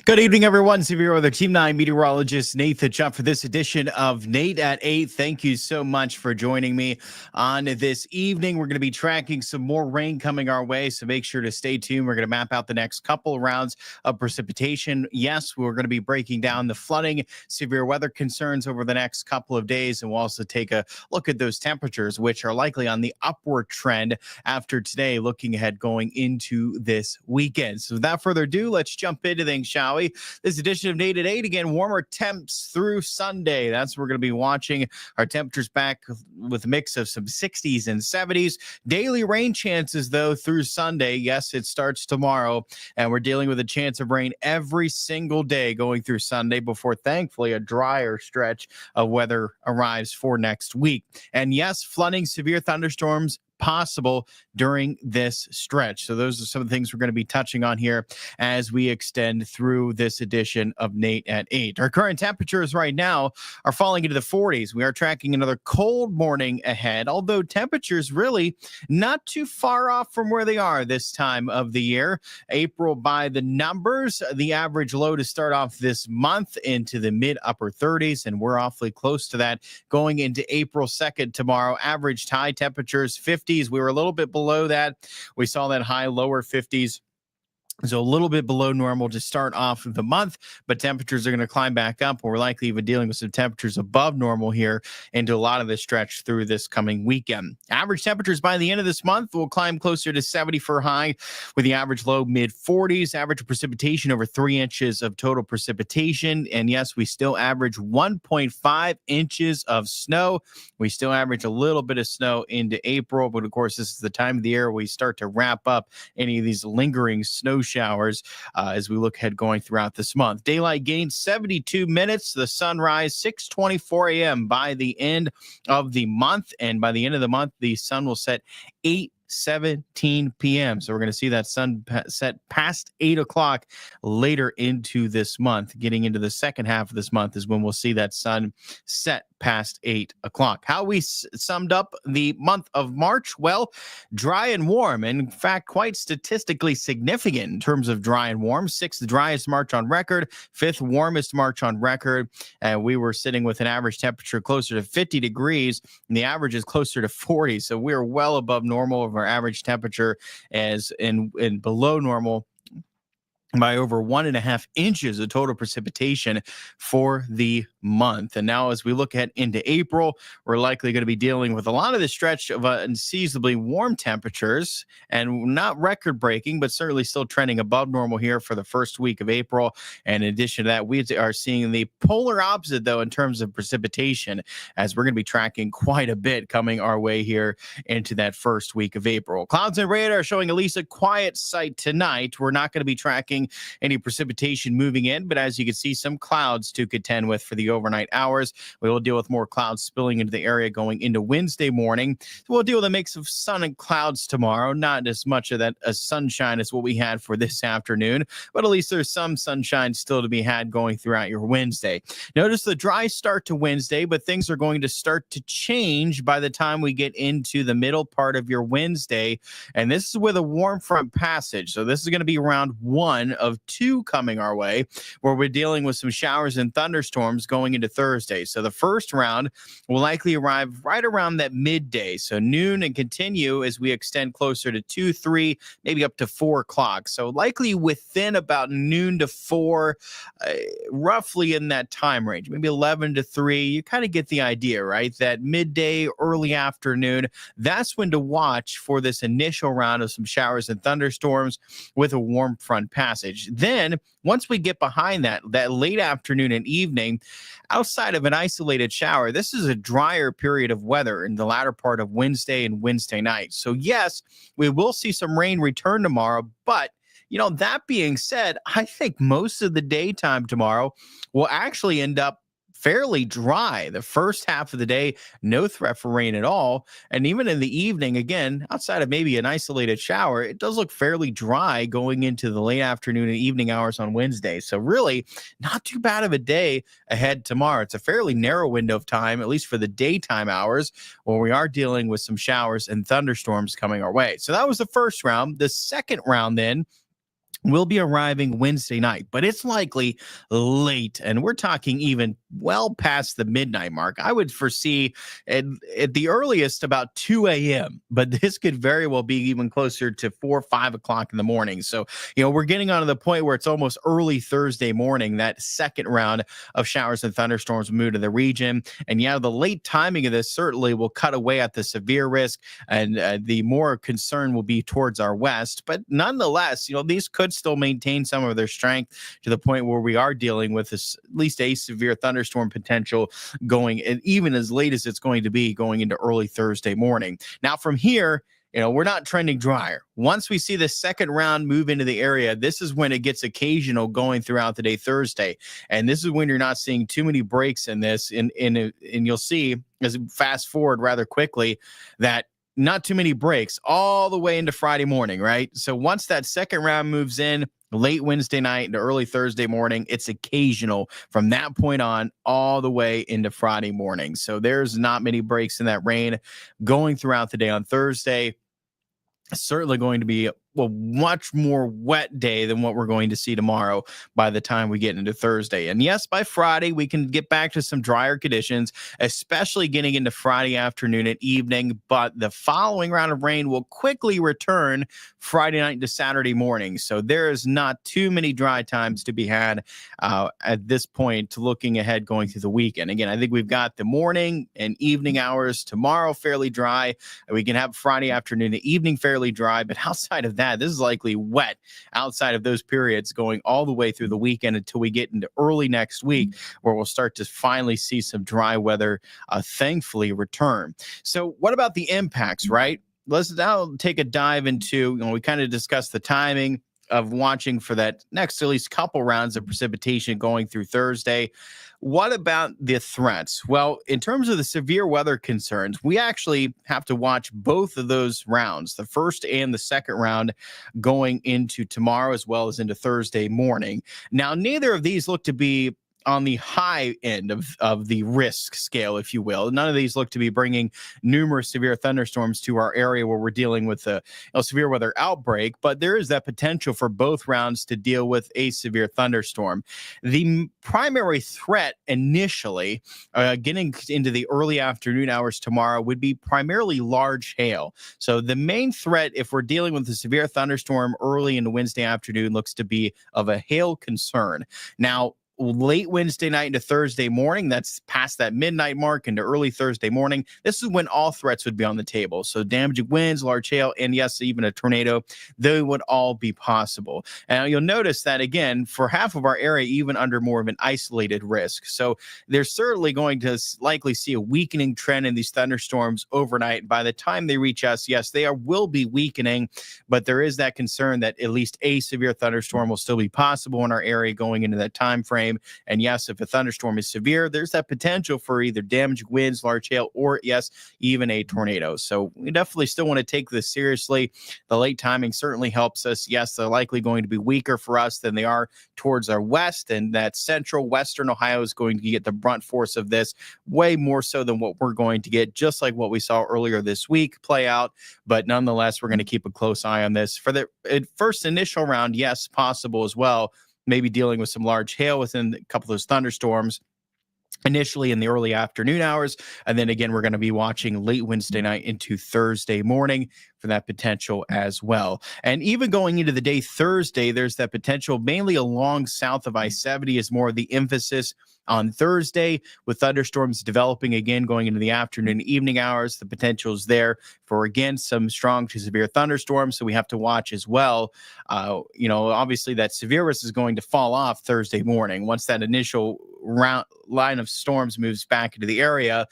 Good evening, everyone. Severe Weather Team 9 meteorologist Nate Chup for this edition of Nate at 8. Thank you so much for joining me on this evening. We're going to be tracking some more rain coming our way, so make sure to stay tuned. We're going to map out the next couple of rounds of precipitation. Yes, we're going to be breaking down the flooding, severe weather concerns over the next couple of days, and we'll also take a look at those temperatures, which are likely on the upward trend after today, looking ahead going into this weekend. So without further ado, let's jump into things, shall we? This edition of Nate at 8, again, warmer temps through Sunday. That's what we're going to be watching. Our temperatures back with a mix of some 60s and 70s. Daily rain chances, though, through Sunday. Yes, it starts tomorrow, and we're dealing with a chance of rain every single day going through Sunday before, thankfully, a drier stretch of weather arrives for next week. And yes, flooding, severe thunderstorms possible during this stretch. So those are some of the things we're going to be touching on here as we extend through this edition of Nate at 8. Our current temperatures right now are falling into the 40s. We are tracking another cold morning ahead, although temperatures really not too far off from where they are this time of the year. April by the numbers, the average low to start off this month into the mid upper 30s, and we're awfully close to that going into April 2nd tomorrow. Average high temperatures 50s. We were a little bit below that. We saw that high lower 50s. So a little bit below normal to start off the month, but temperatures are going to climb back up. We're likely even dealing with some temperatures above normal here into a lot of this stretch through this coming weekend. Average temperatures by the end of this month will climb closer to 70 for high, with the average low mid 40s. Average precipitation over 3 inches of total precipitation. And yes, we still average 1.5 inches of snow. We still average a little bit of snow into April, but of course, this is the time of the year we start to wrap up any of these lingering snow showers as we look ahead going throughout this month. Daylight gain 72 minutes. The sunrise 6:24 a.m. by the end of the month, and by the end of the month, the sun will set 8:17 p.m. So we're going to see that sun set past 8 o'clock later into this month. Getting into the second half of this month is when we'll see that sun set past 8 o'clock. How we summed up the month of March? Well, dry and warm, and in fact, quite statistically significant in terms of dry and warm. 6th driest March on record, 5th warmest March on record. And we were sitting with an average temperature closer to 50 degrees, and the average is closer to 40. So we are well above normal of our average temperature, as in below normal by over 1.5 inches of total precipitation for the month. And now as we look ahead into April, we're likely going to be dealing with a lot of the stretch of unseasonably warm temperatures, and not record breaking, but certainly still trending above normal here for the first week of April. And in addition to that, we are seeing the polar opposite, though, in terms of precipitation, as we're going to be tracking quite a bit coming our way here into that first week of April. Clouds and radar showing at least a quiet sight tonight. We're not going to be tracking any precipitation moving in, but as you can see, some clouds to contend with for the overnight hours. We will deal with more clouds spilling into the area going into Wednesday morning. We'll deal with a mix of sun and clouds tomorrow. Not as much of that as sunshine as what we had for this afternoon, but at least there's some sunshine still to be had going throughout your Wednesday. Notice the dry start to Wednesday, but things are going to start to change by the time we get into the middle part of your Wednesday. And this is with a warm front passage. So this is going to be round 1 of 2 coming our way, where we're dealing with some showers and thunderstorms going into Thursday. So the first round will likely arrive right around that midday, so noon, and continue as we extend closer to 2, 3, maybe up to 4 o'clock. So likely within about noon to 4, roughly in that time range, maybe 11 to 3. You kind of get the idea, right? That midday, early afternoon, that's when to watch for this initial round of some showers and thunderstorms with a warm front passage. Then, once we get behind that late afternoon and evening, outside of an isolated shower, this is a drier period of weather in the latter part of Wednesday and Wednesday night. So yes, we will see some rain return tomorrow, but that being said, I think most of the daytime tomorrow will actually end up fairly dry. The first half of the day, no threat for rain at all. And even in the evening, again, outside of maybe an isolated shower, it does look fairly dry going into the late afternoon and evening hours on Wednesday. So really not too bad of a day ahead tomorrow. It's a fairly narrow window of time, at least for the daytime hours, where we are dealing with some showers and thunderstorms coming our way. So that was the first round. The second round then will be arriving Wednesday night, but it's likely late. And we're talking even well past the midnight mark. I would foresee at the earliest about 2 a.m., but this could very well be even closer to 4 or 5 o'clock in the morning. So, we're getting on to the point where it's almost early Thursday morning. That second round of showers and thunderstorms move to the region. And the late timing of this certainly will cut away at the severe risk, and the more concern will be towards our west. But nonetheless, these could still maintain some of their strength to the point where we are dealing with this, at least a severe thunderstorm potential going, and even as late as it's going to be going into early Thursday morning. Now, from here, we're not trending drier. Once we see the second round move into the area, this is when it gets occasional going throughout the day Thursday. And this is when you're not seeing too many breaks in this. And you'll see, as we fast forward rather quickly, that not too many breaks all the way into Friday morning, right? So once that second round moves in, late Wednesday night into early Thursday morning, it's occasional from that point on all the way into Friday morning. So there's not many breaks in that rain going throughout the day on Thursday. Certainly going to be a much more wet day than what we're going to see tomorrow by the time we get into Thursday. And yes, by Friday, we can get back to some drier conditions, especially getting into Friday afternoon and evening. But the following round of rain will quickly return Friday night into Saturday morning. So there is not too many dry times to be had at this point, looking ahead going through the weekend. Again, I think we've got the morning and evening hours tomorrow fairly dry. We can have Friday afternoon and evening fairly dry. But outside of that, this is likely wet outside of those periods going all the way through the weekend until we get into early next week, where we'll start to finally see some dry weather, thankfully, return. So what about the impacts, right? Let's now take a dive into, we kind of discussed the timing of watching for that next at least couple rounds of precipitation going through Thursday. What about the threats? Well, in terms of the severe weather concerns, we actually have to watch both of those rounds, the first and the second round, going into tomorrow as well as into Thursday morning. Now, neither of these look to be on the high end of the risk scale, if you will. None of these look to be bringing numerous severe thunderstorms to our area where we're dealing with a severe weather outbreak, but there is that potential for both rounds to deal with a severe thunderstorm. The primary threat initially, getting into the early afternoon hours tomorrow, would be primarily large hail. So the main threat, if we're dealing with a severe thunderstorm early in the Wednesday afternoon, looks to be of a hail concern. Now, late Wednesday night into Thursday morning, that's past that midnight mark into early Thursday morning, this is when all threats would be on the table. So damaging winds, large hail, and yes, even a tornado, they would all be possible. And you'll notice that, again, for half of our area, even under more of an isolated risk. So they're certainly going to likely see a weakening trend in these thunderstorms overnight. By the time they reach us, yes, they will be weakening, but there is that concern that at least a severe thunderstorm will still be possible in our area going into that time frame. And yes, if a thunderstorm is severe, there's that potential for either damaging winds, large hail, or yes, even a tornado. So we definitely still want to take this seriously. The late timing certainly helps us. Yes, they're likely going to be weaker for us than they are towards our west, and that central western Ohio is going to get the brunt force of this way more so than what we're going to get, just like what we saw earlier this week play out. But nonetheless, we're going to keep a close eye on this. For the first initial round, yes, possible as well. Maybe dealing with some large hail within a couple of those thunderstorms initially in the early afternoon hours. And then again, we're going to be watching late Wednesday night into Thursday morning for that potential as well. And even going into the day Thursday, there's that potential mainly along south of I-70 is more of the emphasis on Thursday, with thunderstorms developing again going into the afternoon, evening hours. The potential is there for, again, some strong to severe thunderstorms. So we have to watch as well. Obviously that severe risk is going to fall off Thursday morning. Once that initial line of storms moves back into the area,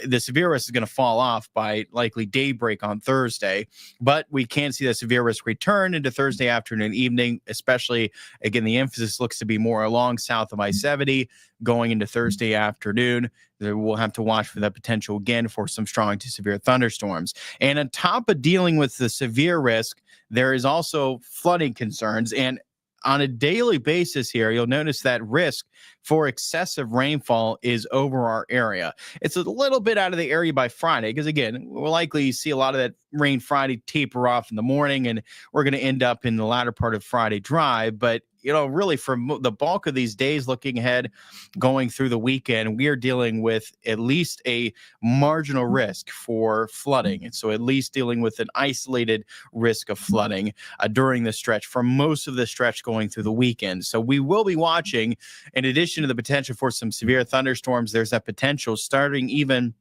the severe risk is going to fall off by likely daybreak on Thursday. But we can see the severe risk return into Thursday afternoon, evening, especially, again, the emphasis looks to be more along south of I-70 going into Thursday afternoon. We'll have to watch for that potential again for some strong to severe thunderstorms. And on top of dealing with the severe risk, there is also flooding concerns. And on a daily basis here, you'll notice that risk for excessive rainfall is over our area. It's a little bit out of the area by Friday because, again, we'll likely see a lot of that rain Friday taper off in the morning, and we're going to end up in the latter part of Friday dry. But really for the bulk of these days looking ahead, going through the weekend, we are dealing with at least a marginal risk for flooding. And so at least dealing with an isolated risk of flooding during the stretch for most of the stretch going through the weekend. So we will be watching, in addition to the potential for some severe thunderstorms, there's that potential starting even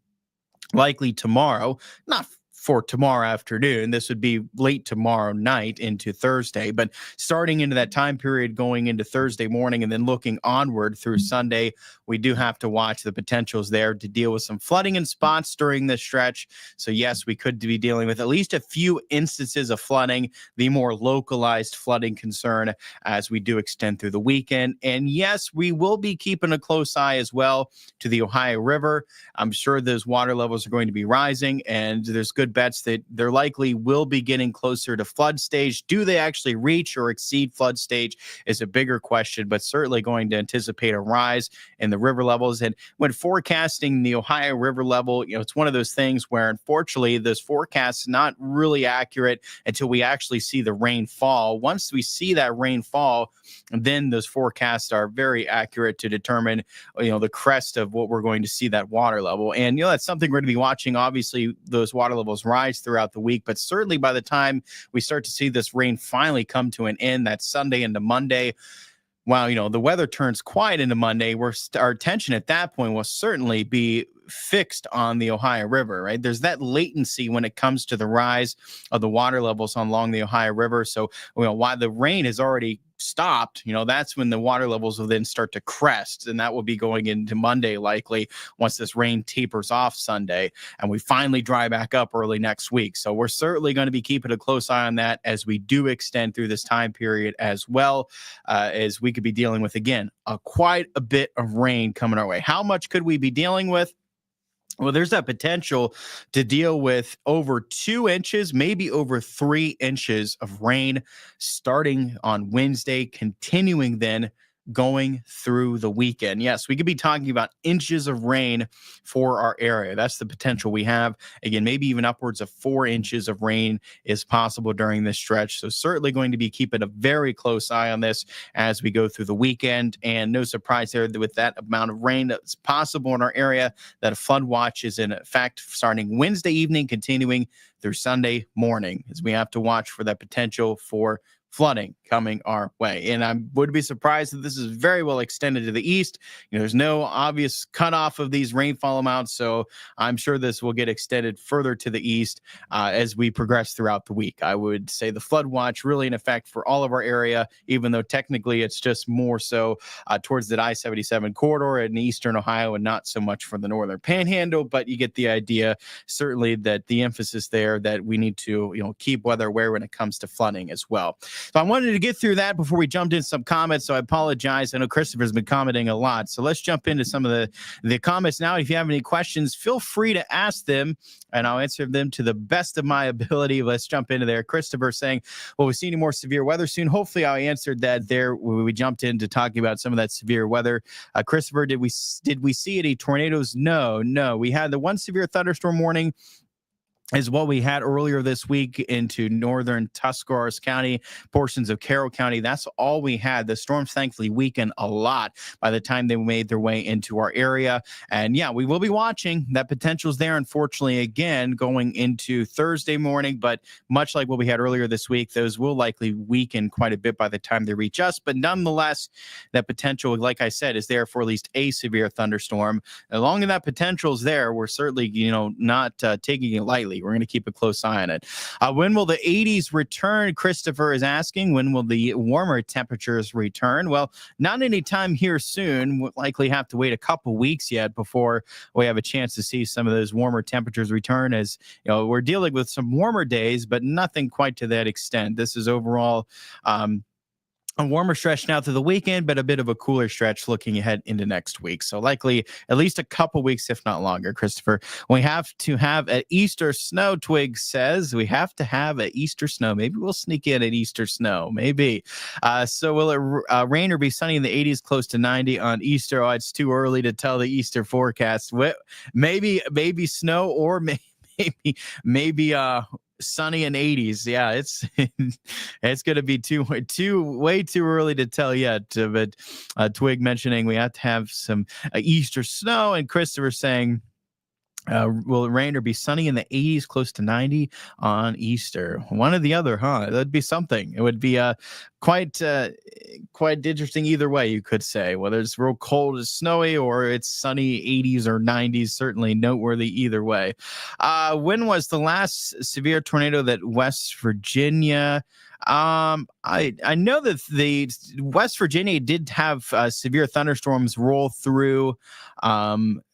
likely tomorrow, not for tomorrow afternoon. This would be late tomorrow night into Thursday, but starting into that time period going into Thursday morning and then looking onward through Sunday, we do have to watch the potentials there to deal with some flooding in spots during this stretch. So yes, we could be dealing with at least a few instances of flooding, the more localized flooding concern as we do extend through the weekend. And yes, we will be keeping a close eye as well to the Ohio River. I'm sure those water levels are going to be rising, and there's good bets that they're likely will be getting closer to flood stage. Do they actually reach or exceed flood stage is a bigger question, but certainly going to anticipate a rise in the river levels. And when forecasting the Ohio River level, it's one of those things where unfortunately those forecasts not really accurate until we actually see the rainfall. Once we see that rainfall, then those forecasts are very accurate to determine the crest of what we're going to see that water level. And that's something we're going to be watching. Obviously those water levels rise throughout the week, but certainly by the time we start to see this rain finally come to an end, that Sunday into Monday, wow, the weather turns quiet into Monday, our attention at that point will certainly be fixed on the Ohio River, right? There's that latency when it comes to the rise of the water levels along the Ohio River. So, while the rain has already stopped, that's when the water levels will then start to crest. And that will be going into Monday, likely, once this rain tapers off Sunday and we finally dry back up early next week. So we're certainly going to be keeping a close eye on that as we do extend through this time period as well, as we could be dealing with, again, quite a bit of rain coming our way. How much could we be dealing with? Well, there's that potential to deal with over 2 inches, maybe over 3 inches of rain starting on Wednesday, continuing then going through the weekend. Yes, we could be talking about inches of rain for our area. That's the potential we have. Again, maybe even upwards of 4 inches of rain is possible during this stretch. So certainly going to be keeping a very close eye on this as we go through the weekend. And no surprise there that with that amount of rain that's possible in our area, that a flood watch is in effect starting Wednesday evening, continuing through Sunday morning, as we have to watch for that potential for flooding coming our way. And I would be surprised that this is very well extended to the east. There's no obvious cutoff of these rainfall amounts, so I'm sure this will get extended further to the east as we progress throughout the week. I would say the flood watch really in effect for all of our area, even though technically it's just more so towards the I-77 corridor in eastern Ohio and not so much for the northern panhandle, but you get the idea. Certainly that the emphasis there that we need to keep weather aware when it comes to flooding as well. So I wanted to get through that before we jumped in some comments, so I apologize. I know Christopher's been commenting a lot, so let's jump into some of the comments now. If you have any questions, feel free to ask them, and I'll answer them to the best of my ability. Let's jump into there. Christopher saying, will we see any more severe weather soon? Hopefully I answered that there when we jumped into talking about some of that severe weather. Christopher, did we see any tornadoes? No. We had the one severe thunderstorm warning is what we had earlier this week into northern Tuscarawas County, portions of Carroll County. That's all we had. The storms thankfully weakened a lot by the time they made their way into our area. And yeah, we will be watching. That potential's there, unfortunately, again, going into Thursday morning. But much like what we had earlier this week, those will likely weaken quite a bit by the time they reach us. But nonetheless, that potential, like I said, is there for at least a severe thunderstorm. As long as that potential is there, we're certainly, not taking it lightly. We're going to keep a close eye on it. When will the 80s return? Christopher is asking. When will the warmer temperatures return? Well, not anytime here soon. We'll likely have to wait a couple weeks yet before we have a chance to see some of those warmer temperatures return, as we're dealing with some warmer days, but nothing quite to that extent. This is overall a warmer stretch now through the weekend, but a bit of a cooler stretch looking ahead into next week. So likely at least a couple weeks, if not longer, Christopher. We have to have an Easter snow, Twig says. We have to have an Easter snow. Maybe we'll sneak in an Easter snow. Maybe. So will it rain or be sunny in the 80s, close to 90 on Easter? Oh, it's too early to tell the Easter forecast. Maybe snow or maybe sunny and 80s. Yeah, it's it's going to be way too early to tell yet. But Twig mentioning we have to have some Easter snow, and Christopher saying, will it rain or be sunny in the 80s, close to 90 on Easter? One or the other, huh? That'd be something. It would be quite interesting either way, you could say. Whether it's real cold and snowy or it's sunny 80s or 90s, certainly noteworthy either way. When was the last severe tornado that West Virginia? I know that the West Virginia did have severe thunderstorms roll through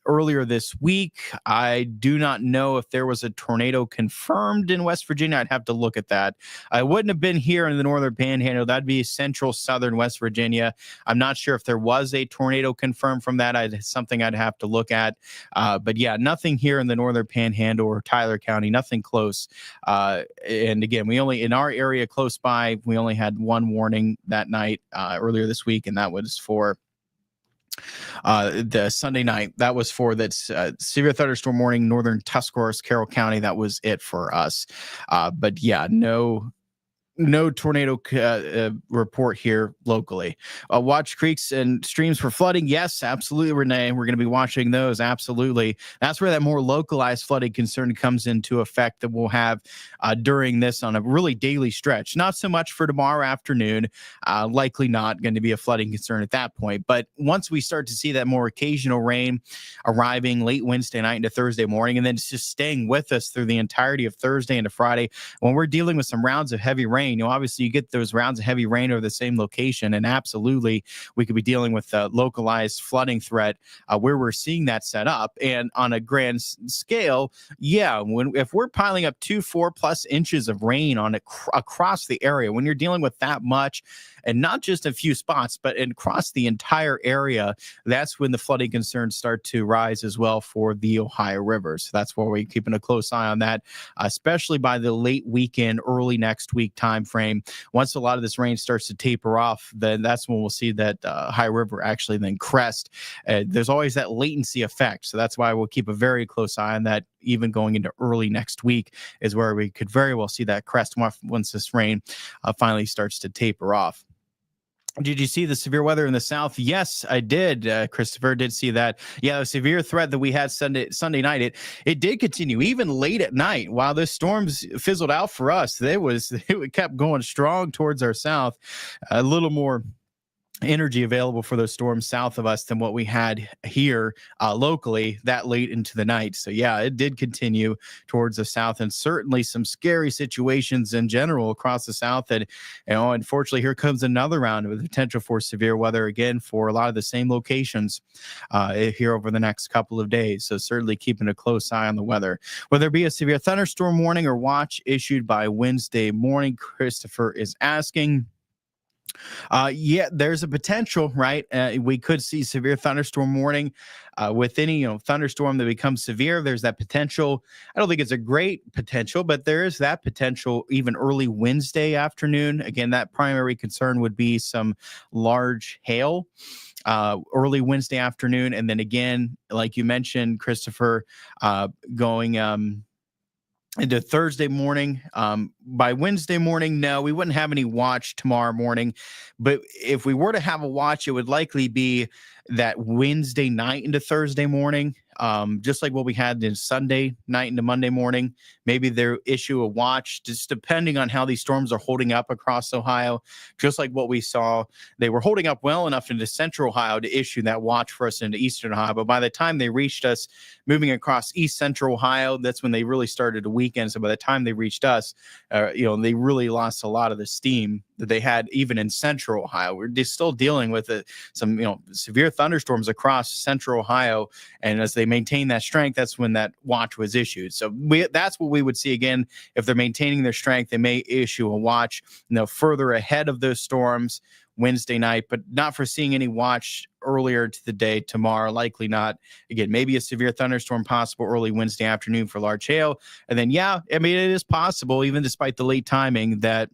earlier this week. I do not know if there was a tornado confirmed in West Virginia. I'd have to look at that. I wouldn't have been here in the northern panhandle. That'd be central southern West Virginia. I'm not sure if there was a tornado confirmed from that. Something I'd have to look at. But yeah, nothing here in the northern panhandle or Tyler County, nothing close. And again, in our area close by, we only had one warning that night earlier this week, and that was for the Sunday night. That was for that severe thunderstorm warning, northern Tuscarawas, Carroll County. That was it for us. But yeah, no tornado report here locally. Watch creeks and streams for flooding. Yes, absolutely, Renee. We're going to be watching those. Absolutely. That's where that more localized flooding concern comes into effect that we'll have during this on a really daily stretch. Not so much for tomorrow afternoon. Likely not going to be a flooding concern at that point. But once we start to see that more occasional rain arriving late Wednesday night into Thursday morning, and then it's just staying with us through the entirety of Thursday into Friday, when we're dealing with some rounds of heavy rain, obviously you get those rounds of heavy rain over the same location, and absolutely we could be dealing with a localized flooding threat where we're seeing that set up. And on a grand scale, yeah, if we're piling up 4+ inches of rain across the area, when you're dealing with that much, and not just a few spots, but across the entire area, that's when the flooding concerns start to rise as well for the Ohio River. So that's where we're keeping a close eye on that, especially by the late weekend, early next week time frame. Once a lot of this rain starts to taper off, then that's when we'll see that Ohio River actually then crest. There's always that latency effect. So that's why we'll keep a very close eye on that. Even going into early next week is where we could very well see that crest once this rain finally starts to taper off. Did you see the severe weather in the south? Yes, I did. Christopher did see that. Yeah, the severe threat that we had Sunday night, it did continue even late at night. While the storms fizzled out for us, it kept going strong towards our south. A little more energy available for those storms south of us than what we had here locally that late into the night. So yeah, it did continue towards the south, and certainly some scary situations in general across the south. And unfortunately, here comes another round of potential for severe weather again for a lot of the same locations here over the next couple of days. So certainly keeping a close eye on the weather. Will there be a severe thunderstorm warning or watch issued by Wednesday morning? Christopher is asking. Yeah, there's a potential, right? We could see severe thunderstorm warning with any thunderstorm that becomes severe. There's that potential. I don't think it's a great potential, but there is that potential even early Wednesday afternoon. Again, that primary concern would be some large hail early Wednesday afternoon, and then again, like you mentioned, Christopher, going into Thursday morning. By Wednesday morning, no, we wouldn't have any watch tomorrow morning. But if we were to have a watch, it would likely be that Wednesday night into Thursday morning, just like what we had in Sunday night into Monday morning. Maybe they'll issue a watch, just depending on how these storms are holding up across Ohio. Just like what we saw, they were holding up well enough into central Ohio to issue that watch for us into eastern Ohio. But by the time they reached us, moving across east central Ohio, that's when they really started to weaken. So by the time they reached us, they really lost a lot of the steam that they had even in central Ohio. We're just still dealing with some severe thunderstorms across central Ohio, and as they maintain that strength, that's when that watch was issued. So that's what we would see again. If they're maintaining their strength, they may issue a watch further ahead of those storms. Wednesday night, but not foreseeing any watch earlier to the day tomorrow. Likely not. Again, maybe a severe thunderstorm possible early Wednesday afternoon for large hail. And then, yeah, I mean, it is possible, even despite the late timing, that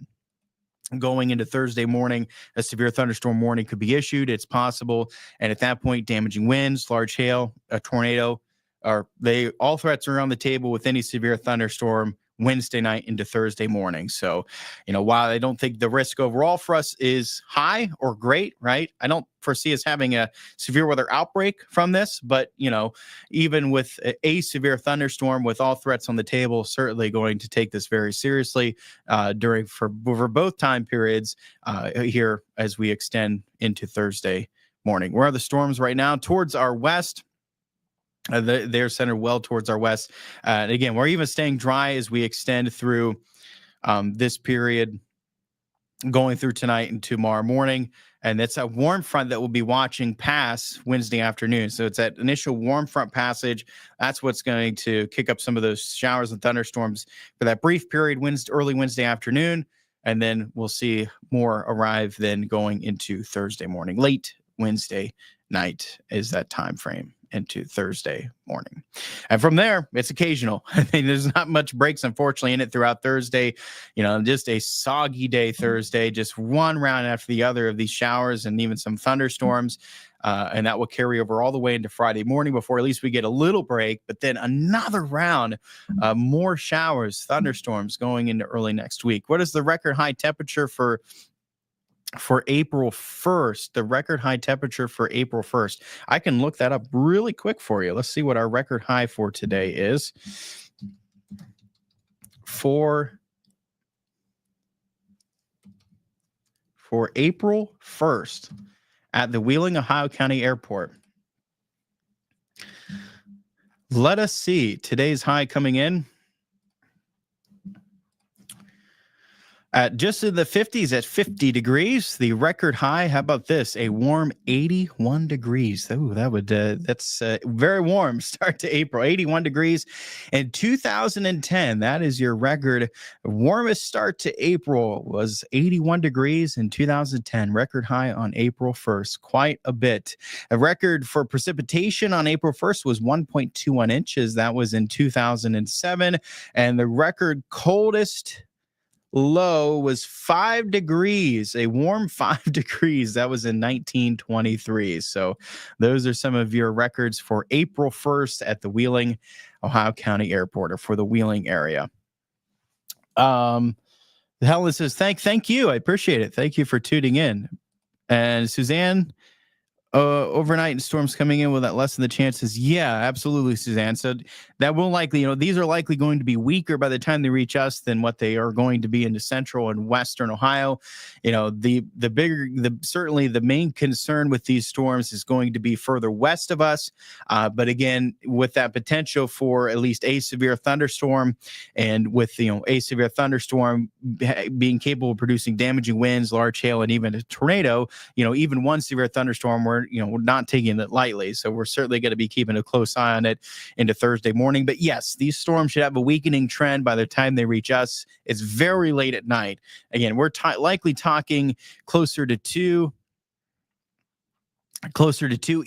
going into Thursday morning, a severe thunderstorm warning could be issued. It's possible. And at that point, damaging winds, large hail, a tornado, all threats are on the table with any severe thunderstorm Wednesday night into Thursday morning. So, while I don't think the risk overall for us is high or great, right? I don't foresee us having a severe weather outbreak from this, but, even with a severe thunderstorm with all threats on the table, certainly going to take this very seriously for both time periods here as we extend into Thursday morning. Where are the storms right now? Towards our west. They're centered well towards our west. And again, we're even staying dry as we extend through this period, going through tonight and tomorrow morning. And that's a warm front that we'll be watching pass Wednesday afternoon. So it's that initial warm front passage. That's what's going to kick up some of those showers and thunderstorms for that brief period, early Wednesday afternoon. And then we'll see more arrive then going into Thursday morning. Late Wednesday night is that time frame into Thursday morning. And from there, it's occasional. I mean, there's not much breaks, unfortunately, in it throughout Thursday. Just a soggy day Thursday, just one round after the other of these showers and even some thunderstorms. And that will carry over all the way into Friday morning before at least we get a little break. But then another round, more showers, thunderstorms going into early next week. What is the record high temperature for April 1st, the record high temperature for April 1st? I can look that up really quick for you. Let's see what our record high for today is. For April 1st at the Wheeling, Ohio County Airport. Let us see today's high coming in. Just in the 50s at 50 degrees, the record high. How about this? A warm 81 degrees. Oh, that's very warm start to April. 81 degrees in 2010. That is your record. Warmest start to April was 81 degrees in 2010. Record high on April 1st. Quite a bit. A record for precipitation on April 1st was 1.21 inches. That was in 2007. And the record coldest low was 5 degrees, a warm 5 degrees. That was in 1923. So those are some of your records for April 1st at the Wheeling, Ohio County Airport, or for the Wheeling area. Helen says, thank you. I appreciate it. Thank you for tuning in. And Suzanne, overnight storms coming in, will that lessen the chances? Yeah, absolutely, Suzanne. So that will likely, these are likely going to be weaker by the time they reach us than what they are going to be into central and western Ohio. Certainly the main concern with these storms is going to be further west of us. But again, with that potential for at least a severe thunderstorm, and with a severe thunderstorm being capable of producing damaging winds, large hail, and even a tornado, even one severe thunderstorm, we're not taking it lightly. So we're certainly going to be keeping a close eye on it into Thursday morning. But yes, these storms should have a weakening trend by the time they reach us. It's very late at night. Again, we're likely talking closer to 2,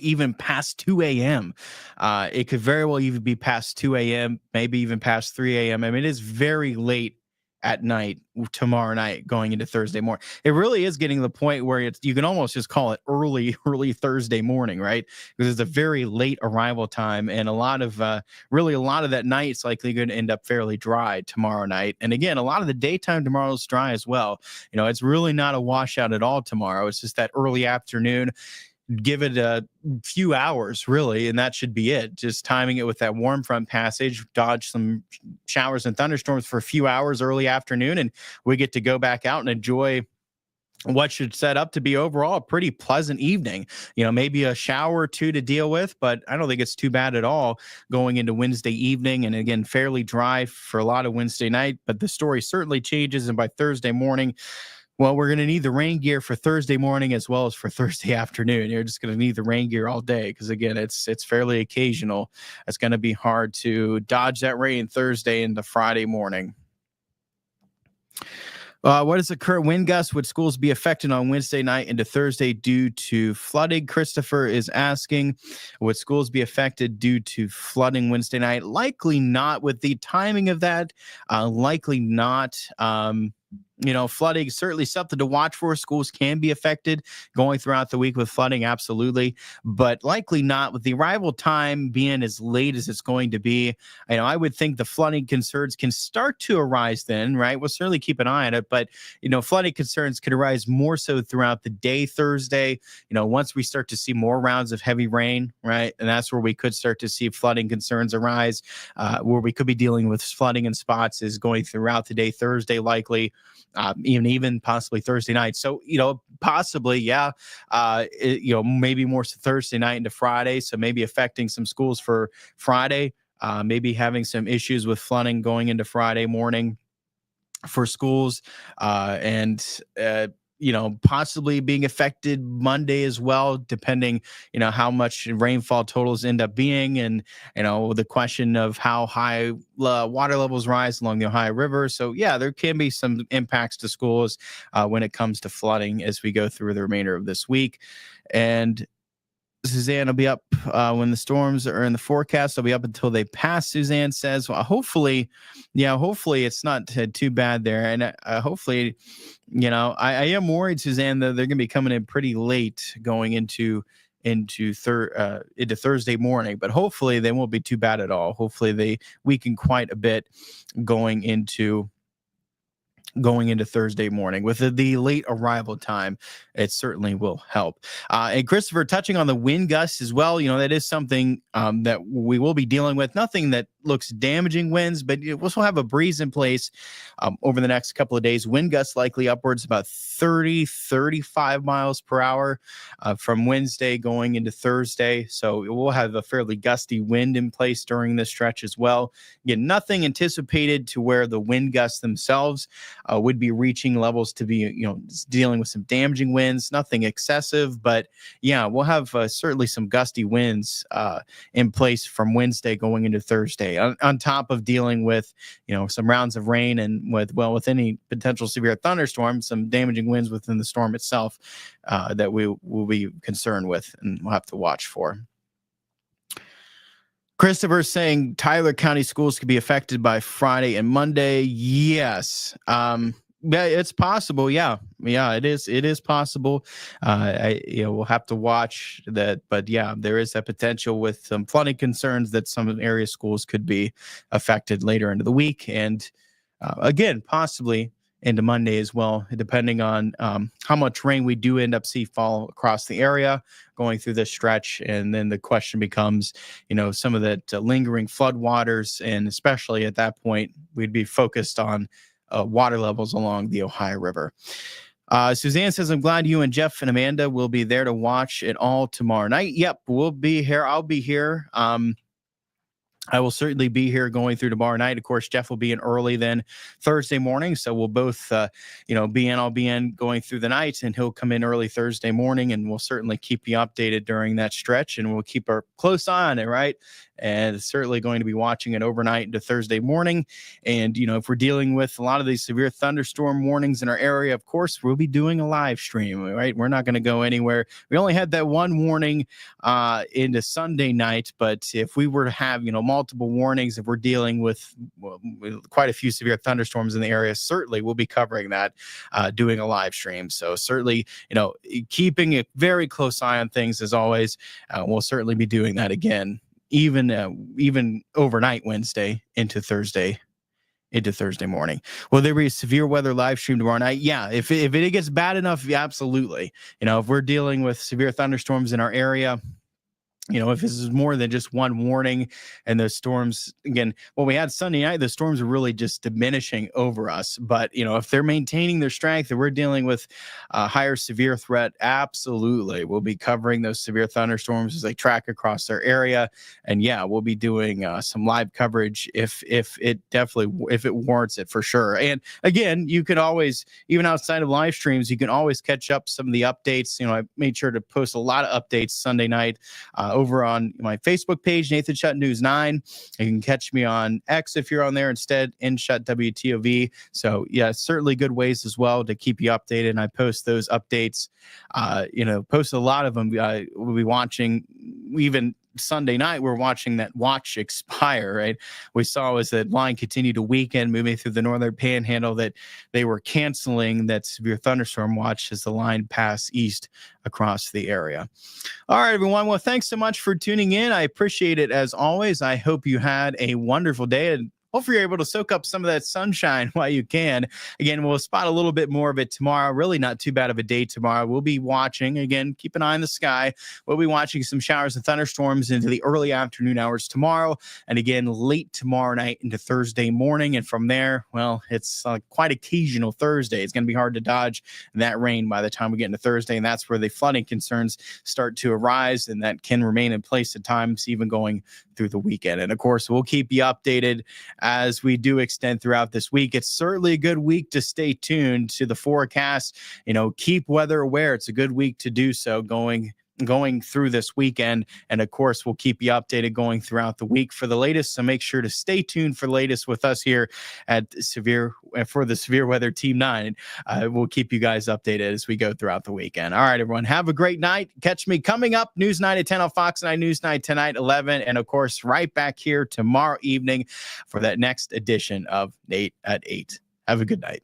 even past 2 a.m. It could very well even be past 2 a.m., maybe even past 3 a.m. I mean, it is very late at night tomorrow night going into Thursday morning. It really is getting to the point where you can almost just call it early Thursday morning, right? Because it's a very late arrival time, and a lot of that night's likely going to end up fairly dry tomorrow night. And again, a lot of the daytime tomorrow is dry as well. It's really not a washout at all tomorrow. It's just that early afternoon. Give it a few hours, really, and that should be it. Just timing it with that warm front passage, dodge some showers and thunderstorms for a few hours early afternoon, and we get to go back out and enjoy what should set up to be overall a pretty pleasant evening. Maybe a shower or two to deal with, but I don't think it's too bad at all going into Wednesday evening. And again, fairly dry for a lot of Wednesday night, but the story certainly changes. And by Thursday morning, well, we're going to need the rain gear for Thursday morning as well as for Thursday afternoon. You're just going to need the rain gear all day because, again, it's fairly occasional. It's going to be hard to dodge that rain Thursday into Friday morning. What is the current wind gust? Would schools be affected on Wednesday night into Thursday due to flooding? Christopher is asking, would schools be affected due to flooding Wednesday night? Likely not with the timing of that. Likely not. Flooding certainly something to watch for. Schools can be affected going throughout the week with flooding, absolutely, but likely not with the arrival time being as late as it's going to be. I would think the flooding concerns can start to arise then, right? We'll certainly keep an eye on it, but flooding concerns could arise more so throughout the day Thursday. Once we start to see more rounds of heavy rain, right, and that's where we could start to see flooding concerns arise. Where we could be dealing with flooding in spots is going throughout the day Thursday, likely. Even possibly Thursday night. So, possibly, yeah, maybe more Thursday night into Friday. So maybe affecting some schools for Friday, maybe having some issues with flooding going into Friday morning for schools, possibly being affected Monday as well, depending, how much rainfall totals end up being, and, the question of how high water levels rise along the Ohio River. So, yeah, there can be some impacts to schools when it comes to flooding as we go through the remainder of this week. And Suzanne will be up when the storms are in the forecast. They'll be up until they pass, Suzanne says. Well, hopefully it's not too bad there. And hopefully, I am worried, Suzanne, that they're going to be coming in pretty late going into Thursday morning. But hopefully they won't be too bad at all. Hopefully they weaken quite a bit going into Thursday morning. With the late arrival time, it certainly will help. And Christopher, touching on the wind gusts as well, that is something that we will be dealing with. Nothing that looks damaging winds, but we'll also have a breeze in place over the next couple of days. Wind gusts likely upwards about 35 miles per hour from Wednesday going into Thursday. So we'll have a fairly gusty wind in place during this stretch as well. Again, nothing anticipated to where the wind gusts themselves would be reaching levels to be, dealing with some damaging winds, nothing excessive, but yeah, we'll have certainly some gusty winds in place from Wednesday going into Thursday, on top of dealing with, some rounds of rain and with any potential severe thunderstorm, some damaging winds within the storm itself that we will be concerned with and we'll have to watch for. Christopher saying Tyler County schools could be affected by Friday and Monday. Yes. Yeah, it's possible. Yeah, it is. It is possible. We'll have to watch that, but yeah, there is that potential with some flooding concerns that some area schools could be affected later into the week, and again, possibly into Monday as well, depending on how much rain we do end up see fall across the area going through this stretch. And then the question becomes, some of that lingering flood waters, and especially at that point, we'd be focused on water levels along the Ohio River. Suzanne says, I'm glad you and Jeff and Amanda will be there to watch it all tomorrow night. Yep, we'll be here. I'll be here. I will certainly be here going through tomorrow night. Of course, Jeff will be in early then Thursday morning. So we'll both, be in. I'll be in going through the night, and he'll come in early Thursday morning, and we'll certainly keep you updated during that stretch, and we'll keep a close eye on it, right? And certainly going to be watching it overnight into Thursday morning. And, if we're dealing with a lot of these severe thunderstorm warnings in our area, of course, we'll be doing a live stream, right? We're not going to go anywhere. We only had that one warning into Sunday night, but if we were to have, multiple warnings, if we're dealing with quite a few severe thunderstorms in the area, certainly we'll be covering that, doing a live stream. So certainly, keeping a very close eye on things as always. We'll certainly be doing that again, even overnight Wednesday into Thursday morning. Will there be a severe weather live stream tomorrow night? Yeah, if it gets bad enough, yeah, absolutely. If we're dealing with severe thunderstorms in our area, if this is more than just one warning, and the storms, again, when we had Sunday night, the storms are really just diminishing over us. But, if they're maintaining their strength and we're dealing with a higher severe threat, absolutely. We'll be covering those severe thunderstorms as they track across our area. And yeah, we'll be doing some live coverage if it warrants it, for sure. And again, you can always, even outside of live streams, you can always catch up some of the updates. I made sure to post a lot of updates Sunday night over on my Facebook page, Nathan Shutt News 9. You can catch me on X if you're on there instead, in Shutt WTOV. So yeah, certainly good ways as well to keep you updated. And I post those updates, post a lot of them. We'll be watching even Sunday night. We're watching that watch expire, right? We saw as that line continued to weaken, moving through the northern panhandle, that they were canceling that severe thunderstorm watch as the line passed east across the area. All right, everyone. Well, thanks so much for tuning in. I appreciate it as always. I hope you had a wonderful day, and hopefully you're able to soak up some of that sunshine while you can. Again, we'll spot a little bit more of it tomorrow. Really not too bad of a day tomorrow. We'll be watching, again, keep an eye on the sky. We'll be watching some showers and thunderstorms into the early afternoon hours tomorrow. And again, late tomorrow night into Thursday morning. And from there, well, it's quite occasional Thursday. It's going to be hard to dodge that rain by the time we get into Thursday. And that's where the flooding concerns start to arise. And that can remain in place at times, even going through the weekend. And of course, we'll keep you updated as we do extend throughout this week. It's certainly a good week to stay tuned to the forecast. Keep weather aware. It's a good week to do so going through this weekend. And of course, we'll keep you updated going throughout the week for the latest. So make sure to stay tuned for the latest with us here at the Severe Weather Team 9. We'll keep you guys updated as we go throughout the weekend. All right, everyone, have a great night. Catch me coming up News 9 at 10 on Fox 9 News 9 tonight, 11. And of course, right back here tomorrow evening for that next edition of Nate at 8. Have a good night.